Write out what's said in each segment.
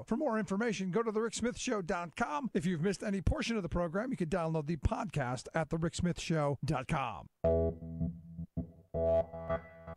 For more information, go to thericksmithshow.com. If you've missed any portion of the program, you can download the podcast at thericksmithshow.com.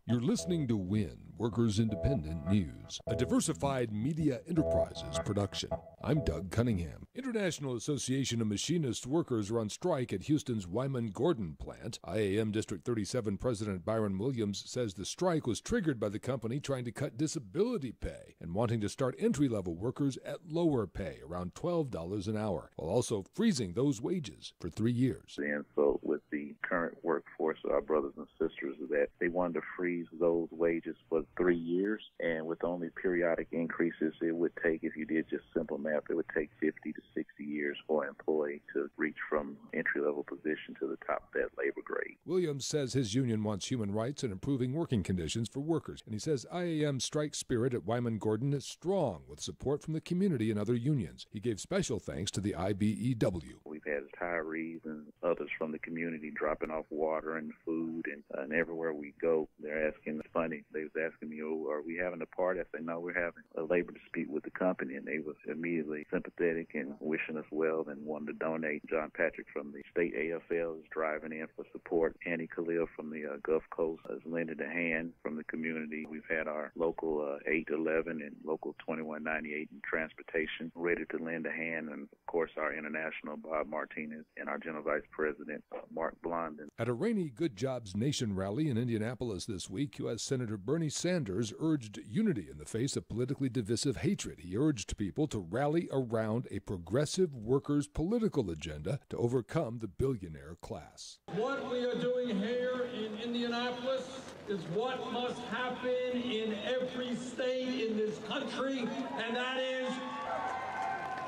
You're listening to WIN, Workers Independent News, a diversified media enterprises production. I'm Doug Cunningham. International Association of Machinist Workers are on strike at Houston's Wyman Gordon plant. IAM District 37 President Byron Williams says the strike was triggered by the company trying to cut disability pay and wanting to start entry-level workers at lower pay, around $12 an hour, while also freezing those wages for 3 years. The insult with the current workforce of our brothers and sisters is that they wanted to freeze those wages for 3 years, and with only periodic increases, it would take, if you did just simple math, it would take 50 to 60 years for an employee to reach from entry-level position to the top of that labor grade. Williams says his union wants human rights and improving working conditions for workers, and he says IAM's strike spirit at Wyman Gordon is strong, with support from the community and other unions. He gave special thanks to the IBEW. We've had retirees and others from the community dropping off water and food, and everywhere we go, they're asking. It's funny, they was asking me, "Oh, are we having a party?" I said, "No, we're having a labor dispute with the company," and they was immediately sympathetic and wishing us well and wanted to donate. John Patrick from the state AFL is driving in for support. Annie Khalil from the Gulf Coast has lended a hand from the community. We've had our local 811 and local 2198 in transportation ready to lend a hand, and of course our international Bob Martinez and our General Vice President Mark Blondin. At a rainy Good Jobs Nation rally in Indianapolis this week, U.S. Senator Bernie Sanders urged unity in the face of politically divisive hatred. He urged people to rally around a progressive workers' political agenda to overcome the billionaire class. What we are doing here in Indianapolis is what must happen in every state in this country, and that is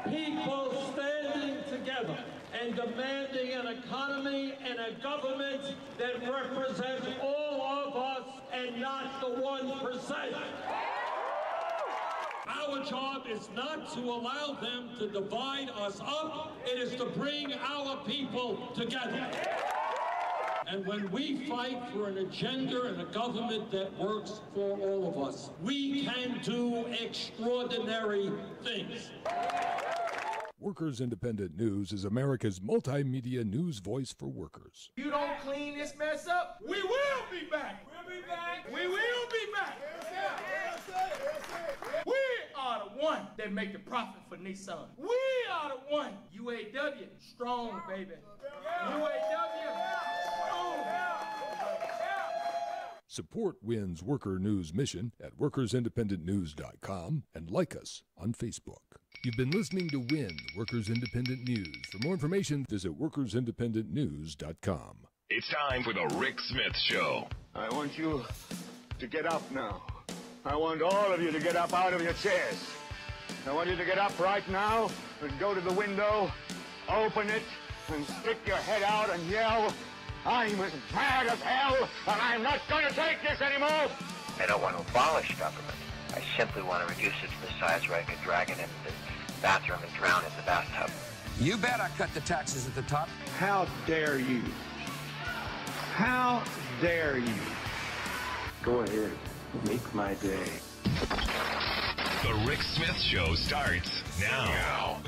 people standing together and demanding an economy and a government that represents all of us and not the 1%. Our job is not to allow them to divide us up. It is to bring our people together. And when we fight for an agenda and a government that works for all of us, we can do extraordinary things. Workers Independent News is America's multimedia news voice for workers. You don't clean this mess up, we will be back. We'll be back. We will be back. We are the one that make the profit for Nissan. We are the one. UAW, strong, baby. UAW, strong. Support WIN's Worker News mission at workersindependentnews.com and like us on Facebook. You've been listening to WIN, Workers Independent News. For more information, visit workersindependentnews.com. It's time for the Rick Smith Show. I want you to get up now. I want all of you to get up out of your chairs. I want you to get up right now and go to the window, open it, and stick your head out and yell, "I'm as mad as hell, and I'm not going to take this anymore!" I don't want to abolish government. I simply want to reduce it to the size where I could drag it into the bathroom and drown it in the bathtub. You bet I cut the taxes at the top. How dare you? How dare you? Go ahead, make my day. The Rick Smith Show starts now.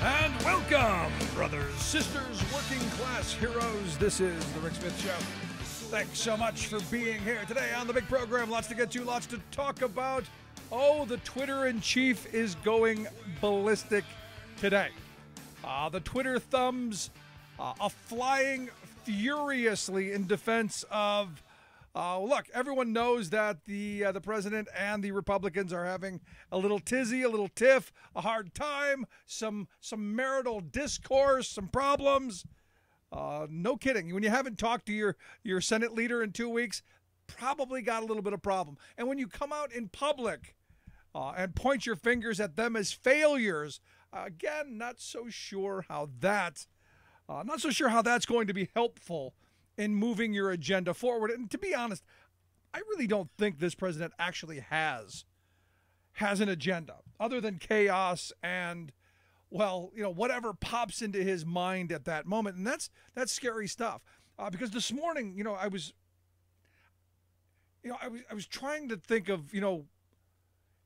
And welcome, brothers, sisters, working class heroes. This is the Rick Smith Show. Thanks so much for being here today on the big program. Lots to get to, lots to talk about. Oh, the Twitter-in-chief is going ballistic today. The Twitter thumbs are flying furiously in defense of Look, everyone knows that the president and the Republicans are having a little tizzy, a little tiff, a hard time, some marital discourse, some problems. No kidding. When you haven't talked to your Senate leader in 2 weeks, probably got a little bit of problem. And when you come out in public and point your fingers at them as failures, again, not so sure how that's going to be helpful in moving your agenda forward. And to be honest, I really don't think this president actually has an agenda other than chaos and, well, whatever pops into his mind at that moment. And that's scary stuff. Because this morning, I was trying to think of,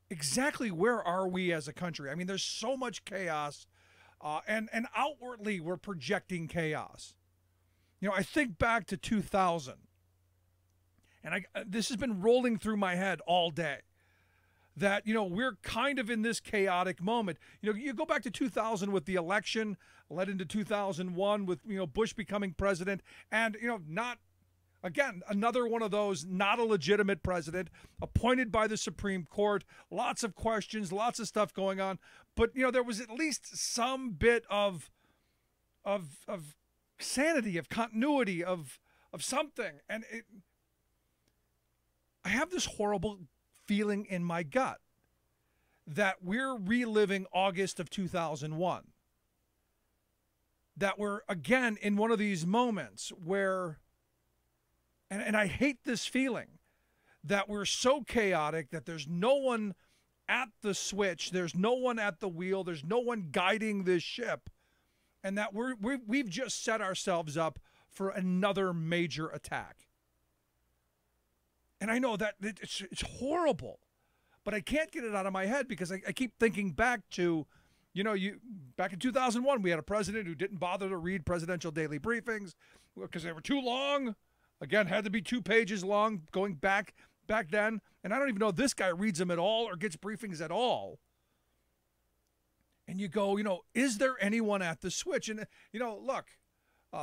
exactly where are we as a country? I mean, there's so much chaos, and outwardly we're projecting chaos. I think back to 2000, and this has been rolling through my head all day, that, we're kind of in this chaotic moment. You go back to 2000 with the election, led into 2001 with, Bush becoming president, and, not, again, another one of those, not a legitimate president, appointed by the Supreme Court, lots of questions, lots of stuff going on. But, there was at least some bit of sanity, of continuity, of something. And I have this horrible feeling in my gut that we're reliving August of 2001. That we're, again, in one of these moments where, and I hate this feeling, that we're so chaotic that there's no one at the switch, there's no one at the wheel, there's no one guiding this ship, and that we've just set ourselves up for another major attack. And I know that it's horrible, but I can't get it out of my head because I keep thinking back to, back in 2001, we had a president who didn't bother to read presidential daily briefings because they were too long. Again, had to be 2 pages long going back then. And I don't even know if this guy reads them at all or gets briefings at all. And you go, is there anyone at the switch? And, look,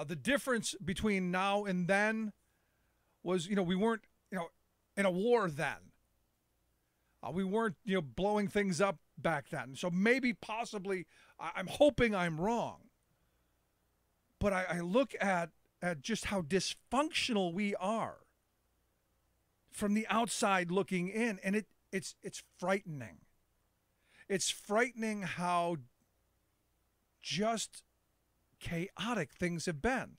the difference between now and then was, we weren't, in a war then. We weren't, blowing things up back then. So maybe, possibly, I'm hoping I'm wrong. But I look at just how dysfunctional we are from the outside looking in, and it's frightening. It's frightening how just chaotic things have been.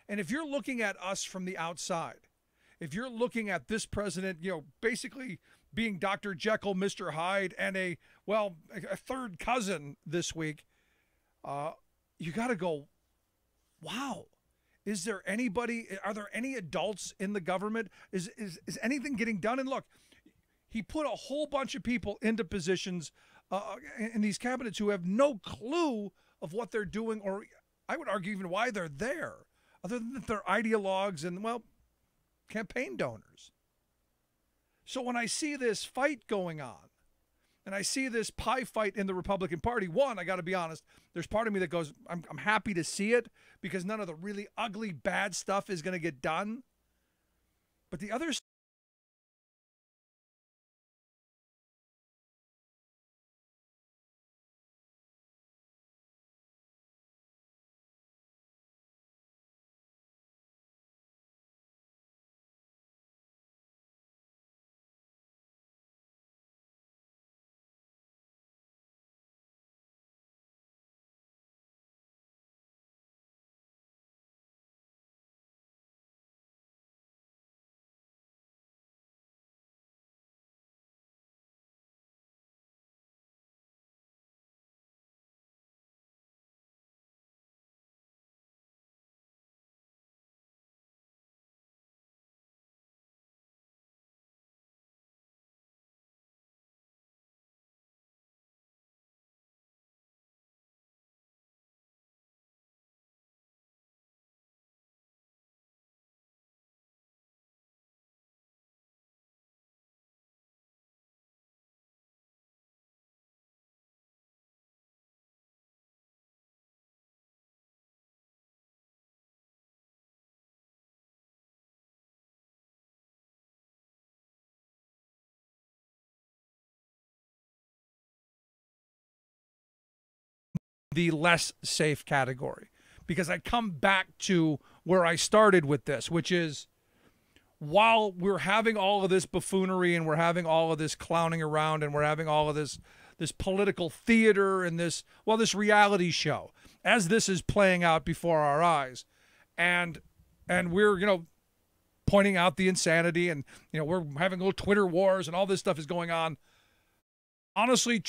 And if you're looking at us from the outside, if you're looking at this president, basically being Dr. Jekyll, Mr. Hyde, and a third cousin this week, you got to go, wow. Is there anybody, are there any adults in the government? Is anything getting done? And look, he put a whole bunch of people into positions in these cabinets who have no clue of what they're doing, or I would argue even why they're there, other than that they're ideologues and, campaign donors. So when I see this fight going on, and I see this pie fight in the Republican Party, one, I got to be honest, there's part of me that goes, I'm happy to see it because none of the really ugly, bad stuff is going to get done. But the other the less safe category, because I come back to where I started with this, which is, while we're having all of this buffoonery and we're having all of this clowning around and we're having all of this political theater and this reality show, as this is playing out before our eyes, and we're, pointing out the insanity, and, we're having little Twitter wars and all this stuff is going on. Honestly,